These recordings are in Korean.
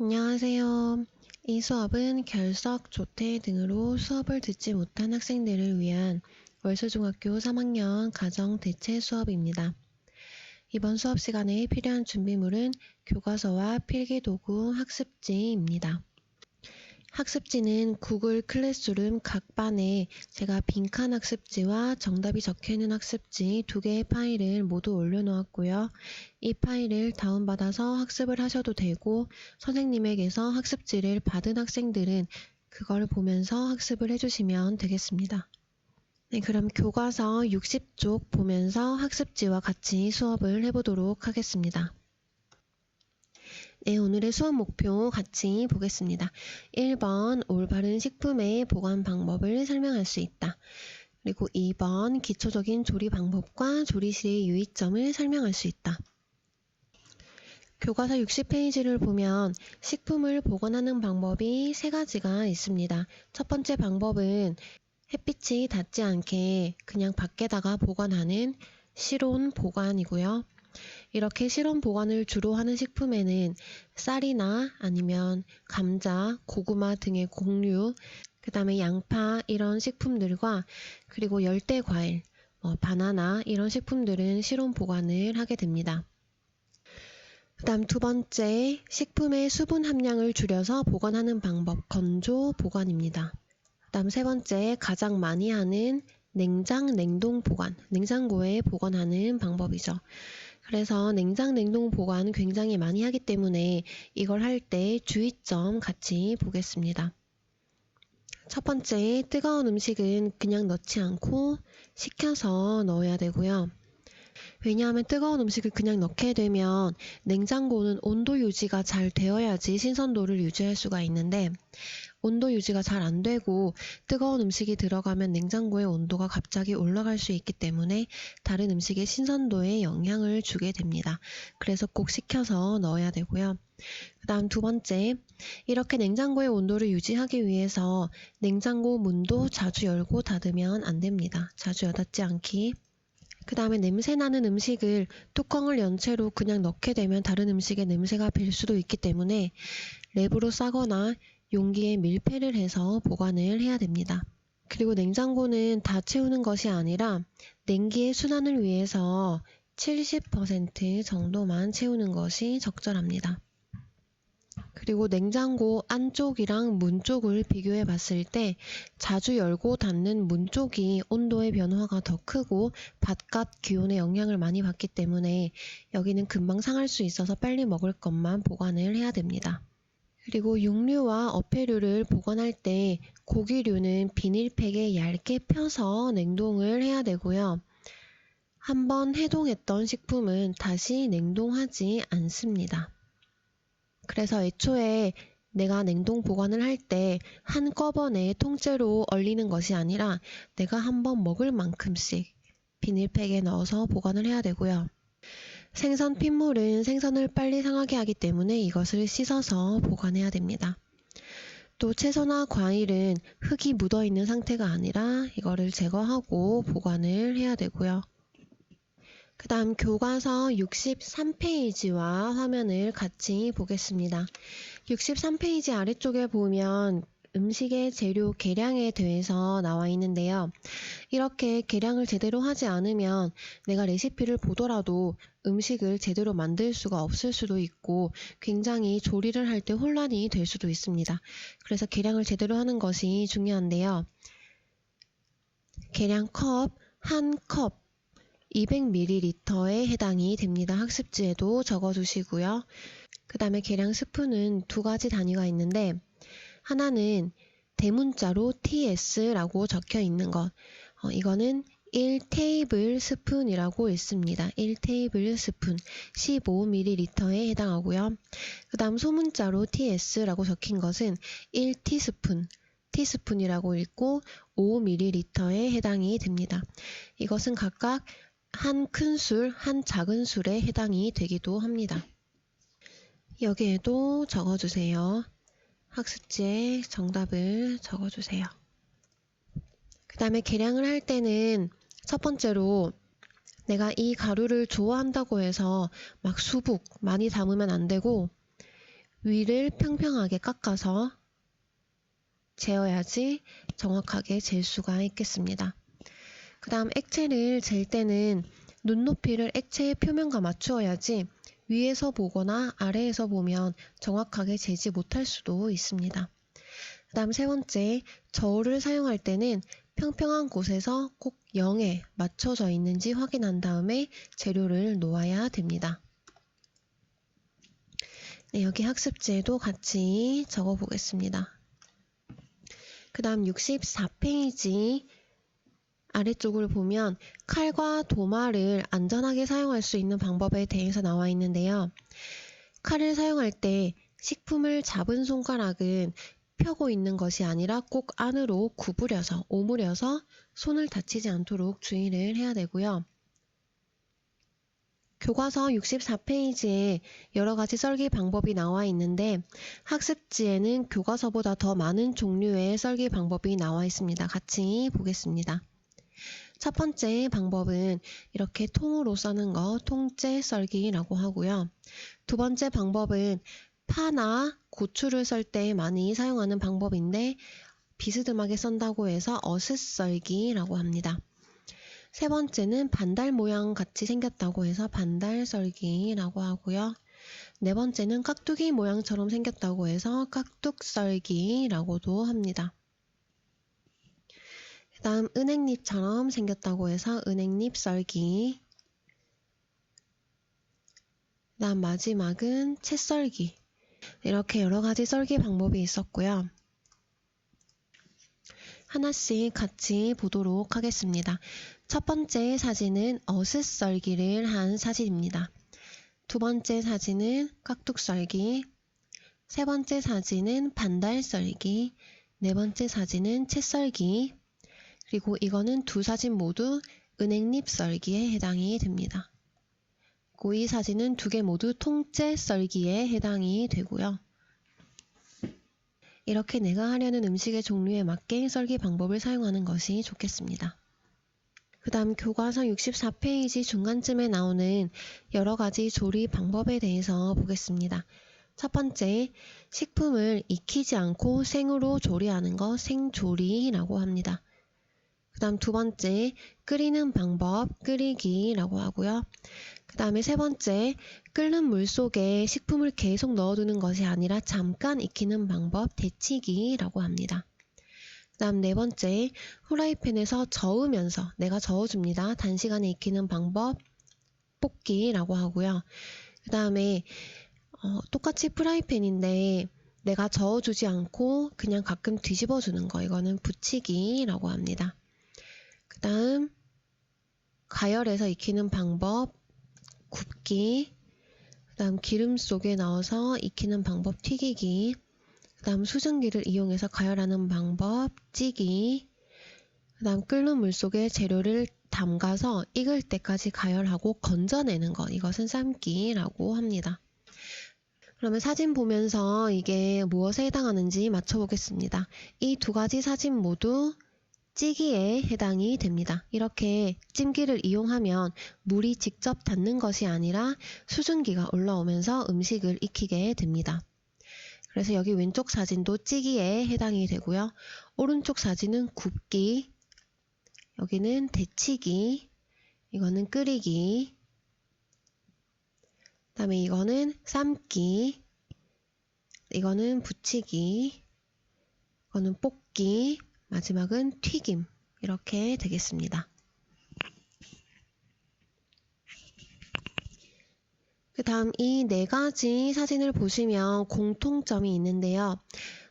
안녕하세요. 이 수업은 결석, 조퇴 등으로 수업을 듣지 못한 학생들을 위한 월수중학교 3학년 가정 대체 수업입니다. 이번 수업 시간에 필요한 준비물은 교과서와 필기도구, 학습지입니다. 학습지는 구글 클래스룸 각 반에 제가 빈칸 학습지와 정답이 적혀있는 학습지 2개의 파일을 모두 올려놓았고요. 이 파일을 다운받아서 학습을 하셔도 되고 선생님에게서 학습지를 받은 학생들은 그걸 보면서 학습을 해주시면 되겠습니다. 네, 그럼 교과서 60쪽 보면서 학습지와 같이 수업을 해보도록 하겠습니다. 네, 오늘의 수업 목표 같이 보겠습니다. 1번 올바른 식품의 보관 방법을 설명할 수 있다. 그리고 2번 기초적인 조리 방법과 조리실의 유의점을 설명할 수 있다. 교과서 60페이지를 보면 식품을 보관하는 방법이 3가지가 있습니다. 첫 번째 방법은 햇빛이 닿지 않게 그냥 밖에다가 보관하는 실온 보관이고요. 이렇게 실온 보관을 주로 하는 식품에는 쌀이나 아니면 감자, 고구마 등의 곡류, 그 다음에 양파 이런 식품들과 그리고 열대 과일, 바나나 이런 식품들은 실온 보관을 하게 됩니다. 그 다음 두 번째, 식품의 수분 함량을 줄여서 보관하는 방법, 건조 보관입니다. 그 다음 세 번째, 가장 많이 하는 냉장, 냉동 보관, 냉장고에 보관하는 방법이죠. 그래서 냉장, 냉동 보관 굉장히 많이 하기 때문에 이걸 할 때 주의점 같이 보겠습니다. 첫 번째, 뜨거운 음식은 그냥 넣지 않고 식혀서 넣어야 되고요. 왜냐하면 뜨거운 음식을 그냥 넣게 되면 냉장고는 온도 유지가 잘 되어야지 신선도를 유지할 수가 있는데 온도 유지가 잘 안 되고 뜨거운 음식이 들어가면 냉장고의 온도가 갑자기 올라갈 수 있기 때문에 다른 음식의 신선도에 영향을 주게 됩니다. 그래서 꼭 식혀서 넣어야 되고요. 그 다음 두 번째, 이렇게 냉장고의 온도를 유지하기 위해서 냉장고 문도 자주 열고 닫으면 안 됩니다. 자주 여닫지 않기. 그 다음에 냄새나는 음식을 뚜껑을 연 채로 그냥 넣게 되면 다른 음식의 냄새가 별 수도 있기 때문에 랩으로 싸거나 용기에 밀폐를 해서 보관을 해야 됩니다. 그리고 냉장고는 다 채우는 것이 아니라 냉기의 순환을 위해서 70% 정도만 채우는 것이 적절합니다. 그리고 냉장고 안쪽이랑 문 쪽을 비교해 봤을 때 자주 열고 닫는 문 쪽이 온도의 변화가 더 크고 바깥 기온의 영향을 많이 받기 때문에 여기는 금방 상할 수 있어서 빨리 먹을 것만 보관을 해야 됩니다. 그리고 육류와 어패류를 보관할 때 고기류는 비닐팩에 얇게 펴서 냉동을 해야 되고요. 한번 해동했던 식품은 다시 냉동하지 않습니다. 그래서 애초에 내가 냉동 보관을 할 때 한꺼번에 통째로 얼리는 것이 아니라 내가 한번 먹을 만큼씩 비닐팩에 넣어서 보관을 해야 되고요. 생선 핏물은 생선을 빨리 상하게 하기 때문에 이것을 씻어서 보관해야 됩니다. 또 채소나 과일은 흙이 묻어있는 상태가 아니라 이거를 제거하고 보관을 해야 되고요. 그 다음 교과서 63페이지와 화면을 같이 보겠습니다. 63페이지 아래쪽에 보면 음식의 재료 계량에 대해서 나와 있는데요. 이렇게 계량을 제대로 하지 않으면 내가 레시피를 보더라도 음식을 제대로 만들 수가 없을 수도 있고 굉장히 조리를 할 때 혼란이 될 수도 있습니다. 그래서 계량을 제대로 하는 것이 중요한데요. 계량 컵, 한 컵 200ml에 해당이 됩니다. 학습지에도 적어두시고요. 그 다음에 계량 스푼은 2가지 단위가 있는데 하나는 대문자로 TS라고 적혀 있는 것. 이거는 1테이블 스푼이라고 있습니다. 1테이블 스푼 15ml에 해당하고요. 그 다음 소문자로 TS라고 적힌 것은 1티스푼 티스푼이라고 읽고 5ml에 해당이 됩니다. 이것은 각각 한 큰술, 한 작은 술에 해당이 되기도 합니다. 여기에도 적어주세요. 학습지에 정답을 적어주세요. 그 다음에 계량을 할 때는 첫 번째로 내가 이 가루를 좋아한다고 해서 막 수북 많이 담으면 안 되고 위를 평평하게 깎아서 재어야지 정확하게 잴 수가 있겠습니다. 그 다음 액체를 잴 때는 눈높이를 액체의 표면과 맞추어야지 위에서 보거나 아래에서 보면 정확하게 재지 못할 수도 있습니다. 그 다음 세 번째, 저울을 사용할 때는 평평한 곳에서 꼭 0에 맞춰져 있는지 확인한 다음에 재료를 놓아야 됩니다. 네, 여기 학습지에도 같이 적어 보겠습니다. 그 다음 64페이지 아래쪽을 보면 칼과 도마를 안전하게 사용할 수 있는 방법에 대해서 나와 있는데요. 칼을 사용할 때 식품을 잡은 손가락은 펴고 있는 것이 아니라 꼭 안으로 구부려서 오므려서 손을 다치지 않도록 주의를 해야 되고요. 교과서 64페이지에 여러 가지 썰기 방법이 나와 있는데 학습지에는 교과서보다 더 많은 종류의 썰기 방법이 나와 있습니다. 같이 보겠습니다. 첫 번째 방법은 이렇게 통으로 써는 거 통째 썰기라고 하고요. 두 번째 방법은 파나 고추를 썰 때 많이 사용하는 방법인데 비스듬하게 썬다고 해서 어슷 썰기라고 합니다. 세 번째는 반달 모양 같이 생겼다고 해서 반달 썰기라고 하고요. 네 번째는 깍두기 모양처럼 생겼다고 해서 깍둑 썰기라고도 합니다. 그 다음 은행잎처럼 생겼다고 해서 은행잎 썰기. 그 다음 마지막은 채 썰기. 이렇게 여러 가지 썰기 방법이 있었고요. 하나씩 같이 보도록 하겠습니다. 첫 번째 사진은 어슷 썰기를 한 사진입니다. 두 번째 사진은 깍둑 썰기, 세 번째 사진은 반달 썰기, 네 번째 사진은 채 썰기, 그리고 이거는 두 사진 모두 은행잎 썰기에 해당이 됩니다. 그리고 이 사진은 두 개 모두 통째 썰기에 해당이 되고요. 이렇게 내가 하려는 음식의 종류에 맞게 썰기 방법을 사용하는 것이 좋겠습니다. 그 다음 교과서 64페이지 중간쯤에 나오는 여러 가지 조리 방법에 대해서 보겠습니다. 첫 번째, 식품을 익히지 않고 생으로 조리하는 거 생조리라고 합니다. 그 다음 두 번째, 끓이는 방법 끓이기라고 하고요. 그 다음에 세 번째, 끓는 물 속에 식품을 계속 넣어두는 것이 아니라 잠깐 익히는 방법 데치기라고 합니다. 그 다음 네 번째, 후라이팬에서 저으면서 내가 저어줍니다. 단시간에 익히는 방법 볶기라고 하고요. 그 다음에 똑같이 프라이팬인데 내가 저어주지 않고 그냥 가끔 뒤집어주는 거 이거는 부치기라고 합니다. 그 다음 가열해서 익히는 방법 굽기, 그 다음 기름 속에 넣어서 익히는 방법 튀기기, 그 다음 수증기를 이용해서 가열하는 방법 찌기, 그 다음 끓는 물 속에 재료를 담가서 익을 때까지 가열하고 건져내는 것, 이것은 삶기라고 합니다. 그러면 사진 보면서 이게 무엇에 해당하는지 맞춰보겠습니다. 이 두 가지 사진 모두 찌기에 해당이 됩니다. 이렇게 찜기를 이용하면 물이 직접 닿는 것이 아니라 수증기가 올라오면서 음식을 익히게 됩니다. 그래서 여기 왼쪽 사진도 찌기에 해당이 되고요. 오른쪽 사진은 굽기, 여기는 데치기, 이거는 끓이기, 그 다음에 이거는 삶기, 이거는 부치기, 이거는 볶기, 마지막은 튀김 이렇게 되겠습니다. 그 다음 이 네 가지 사진을 보시면 공통점이 있는데요.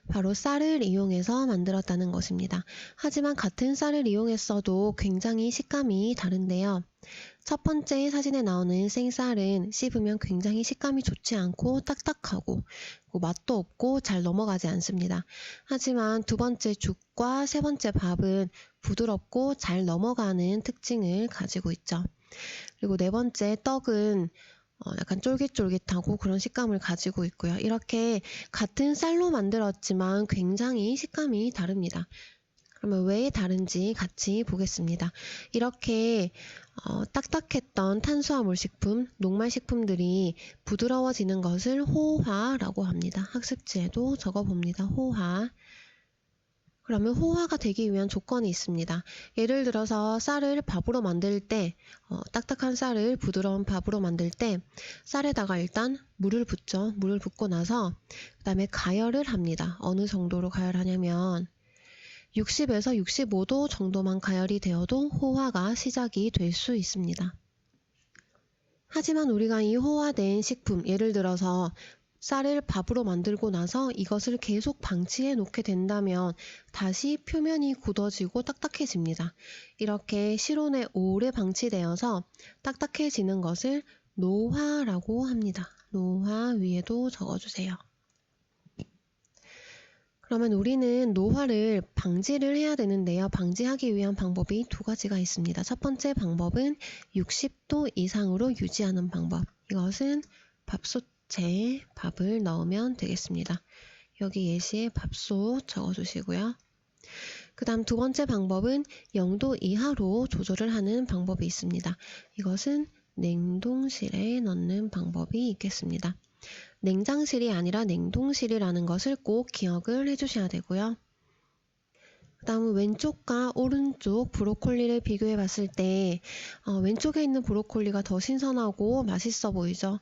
바로 쌀을 이용해서 만들었다는 것입니다. 하지만 같은 쌀을 이용했어도 굉장히 식감이 다른데요. 첫 번째 사진에 나오는 생쌀은 씹으면 굉장히 식감이 좋지 않고 딱딱하고 맛도 없고 잘 넘어가지 않습니다. 하지만 두 번째 죽과 세 번째 밥은 부드럽고 잘 넘어가는 특징을 가지고 있죠. 그리고 네 번째 떡은 약간 쫄깃쫄깃하고 그런 식감을 가지고 있고요. 이렇게 같은 쌀로 만들었지만 굉장히 식감이 다릅니다. 그러면 왜 다른지 같이 보겠습니다. 이렇게 딱딱했던 탄수화물 식품, 녹말 식품들이 부드러워지는 것을 호화라고 합니다. 학습지에도 적어봅니다. 호화. 그러면 호화가 되기 위한 조건이 있습니다. 예를 들어서 쌀을 밥으로 만들 때, 딱딱한 쌀을 부드러운 밥으로 만들 때 쌀에다가 일단 물을 붓죠. 물을 붓고 나서 그 다음에 가열을 합니다. 어느 정도로 가열하냐면 60에서 65도 정도만 가열이 되어도 호화가 시작이 될 수 있습니다. 하지만 우리가 이 호화된 식품, 예를 들어서 쌀을 밥으로 만들고 나서 이것을 계속 방치해 놓게 된다면 다시 표면이 굳어지고 딱딱해집니다. 이렇게 실온에 오래 방치되어서 딱딱해지는 것을 노화라고 합니다. 노화 위에도 적어주세요. 그러면 우리는 노화를 방지를 해야 되는데요. 방지하기 위한 방법이 두 가지가 있습니다. 첫 번째 방법은 60도 이상으로 유지하는 방법. 이것은 밥솥에 밥을 넣으면 되겠습니다. 여기 예시에 밥솥 적어주시고요. 그 다음 두 번째 방법은 0도 이하로 조절을 하는 방법이 있습니다. 이것은 냉동실에 넣는 방법이 있겠습니다. 냉장실이 아니라 냉동실이라는 것을 꼭 기억을 해주셔야 되고요. 그 다음은 왼쪽과 오른쪽 브로콜리를 비교해 봤을 때 왼쪽에 있는 브로콜리가 더 신선하고 맛있어 보이죠.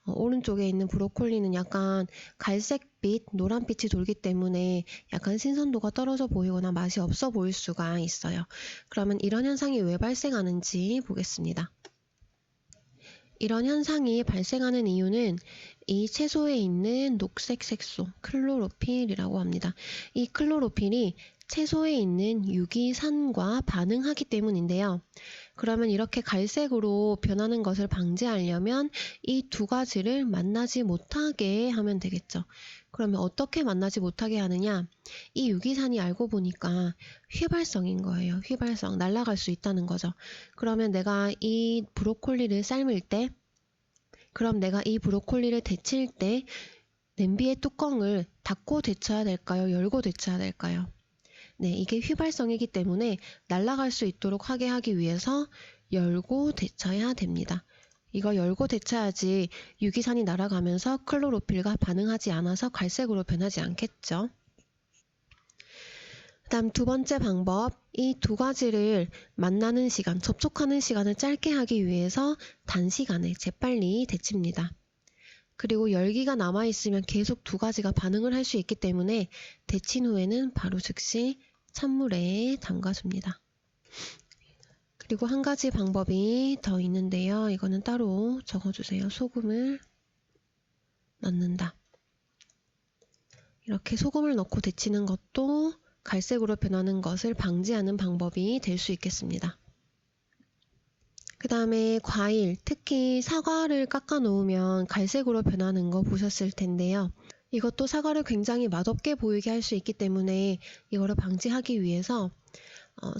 오른쪽에 있는 브로콜리는 약간 갈색빛, 노란빛이 돌기 때문에 약간 신선도가 떨어져 보이거나 맛이 없어 보일 수가 있어요. 그러면 이런 현상이 왜 발생하는지 보겠습니다. 이런 현상이 발생하는 이유는 이 채소에 있는 녹색 색소, 클로로필이라고 합니다. 이 클로로필이 채소에 있는 유기산과 반응하기 때문인데요. 그러면 이렇게 갈색으로 변하는 것을 방지하려면 이 두 가지를 만나지 못하게 하면 되겠죠. 그러면 어떻게 만나지 못하게 하느냐? 이 유기산이 알고 보니까 휘발성인 거예요. 휘발성, 날아갈 수 있다는 거죠. 그러면 내가 이 브로콜리를 삶을 때, 그럼 내가 이 브로콜리를 데칠 때 냄비의 뚜껑을 닫고 데쳐야 될까요? 열고 데쳐야 될까요? 네, 이게 휘발성이기 때문에 날아갈 수 있도록 하게 하기 위해서 열고 데쳐야 됩니다. 이거 열고 데쳐야지 유기산이 날아가면서 클로로필과 반응하지 않아서 갈색으로 변하지 않겠죠. 그 다음 두 번째 방법, 이 두 가지를 만나는 시간, 접촉하는 시간을 짧게 하기 위해서 단시간에 재빨리 데칩니다. 그리고 열기가 남아있으면 계속 두 가지가 반응을 할 수 있기 때문에 데친 후에는 바로 즉시 찬물에 담가줍니다. 그리고 한 가지 방법이 더 있는데요. 이거는 따로 적어주세요. 소금을 넣는다. 이렇게 소금을 넣고 데치는 것도 갈색으로 변하는 것을 방지하는 방법이 될 수 있겠습니다. 그 다음에 과일, 특히 사과를 깎아 놓으면 갈색으로 변하는 거 보셨을 텐데요. 이것도 사과를 굉장히 맛없게 보이게 할 수 있기 때문에 이거를 방지하기 위해서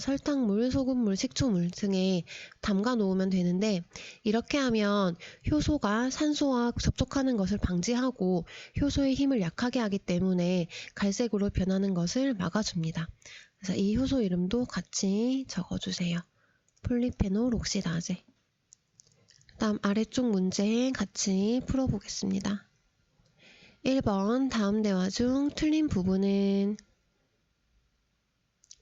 설탕물, 소금물, 식초물 등에 담가 놓으면 되는데 이렇게 하면 효소가 산소와 접촉하는 것을 방지하고 효소의 힘을 약하게 하기 때문에 갈색으로 변하는 것을 막아줍니다. 그래서 이 효소 이름도 같이 적어주세요. 폴리페놀 옥시다제. 다음 아래쪽 문제 같이 풀어보겠습니다. 1번 다음 대화 중 틀린 부분은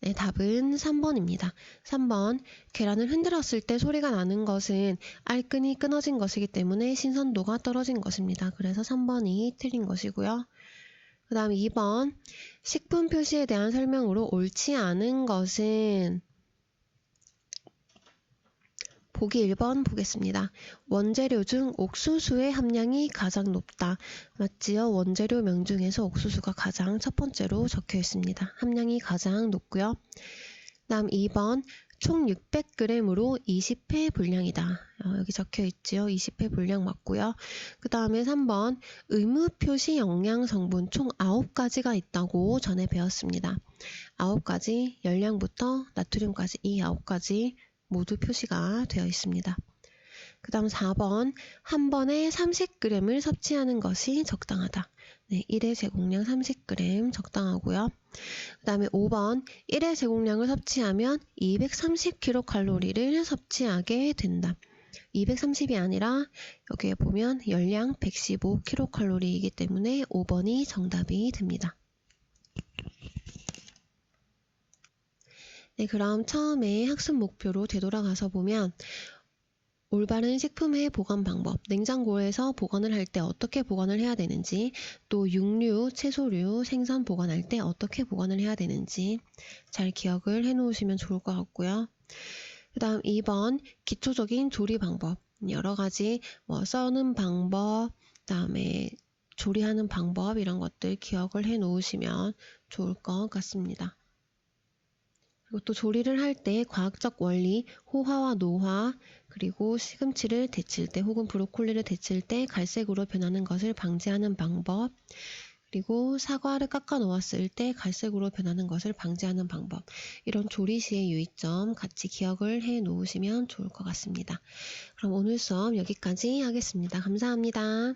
네, 답은 3번입니다. 3번 계란을 흔들었을 때 소리가 나는 것은 알끈이 끊어진 것이기 때문에 신선도가 떨어진 것입니다. 그래서 3번이 틀린 것이고요. 그 다음 2번 식품 표시에 대한 설명으로 옳지 않은 것은 보기 1번 보겠습니다. 원재료 중 옥수수의 함량이 가장 높다. 맞지요? 원재료 명중에서 옥수수가 가장 첫 번째로 적혀 있습니다. 함량이 가장 높고요. 다음 2번 총 600g으로 20회 분량이다. 여기 적혀 있지요. 20회 분량 맞고요. 그 다음에 3번 의무 표시 영양 성분 총 9가지가 있다고 전에 배웠습니다. 9가지 열량부터 나트륨까지 이 9가지 모두 표시가 되어 있습니다. 그 다음 4번, 한 번에 30g을 섭취하는 것이 적당하다. 네, 1회 제공량 30g 적당하고요. 그 다음에 5번, 1회 제공량을 섭취하면 230kcal를 섭취하게 된다. 230이 아니라 여기에 보면 열량 115kcal이기 때문에 5번이 정답이 됩니다. 네, 그럼 처음에 학습 목표로 되돌아가서 보면 올바른 식품의 보관 방법, 냉장고에서 보관을 할 때 어떻게 보관을 해야 되는지, 또 육류, 채소류, 생선 보관할 때 어떻게 보관을 해야 되는지 잘 기억을 해 놓으시면 좋을 것 같고요. 그 다음 2번, 기초적인 조리 방법, 여러 가지 써는 방법, 그 다음에 조리하는 방법 이런 것들 기억을 해 놓으시면 좋을 것 같습니다. 그리고 또 조리를 할 때 과학적 원리, 호화와 노화, 그리고 시금치를 데칠 때 혹은 브로콜리를 데칠 때 갈색으로 변하는 것을 방지하는 방법, 그리고 사과를 깎아 놓았을 때 갈색으로 변하는 것을 방지하는 방법, 이런 조리 시의 유의점 같이 기억을 해 놓으시면 좋을 것 같습니다. 그럼 오늘 수업 여기까지 하겠습니다. 감사합니다.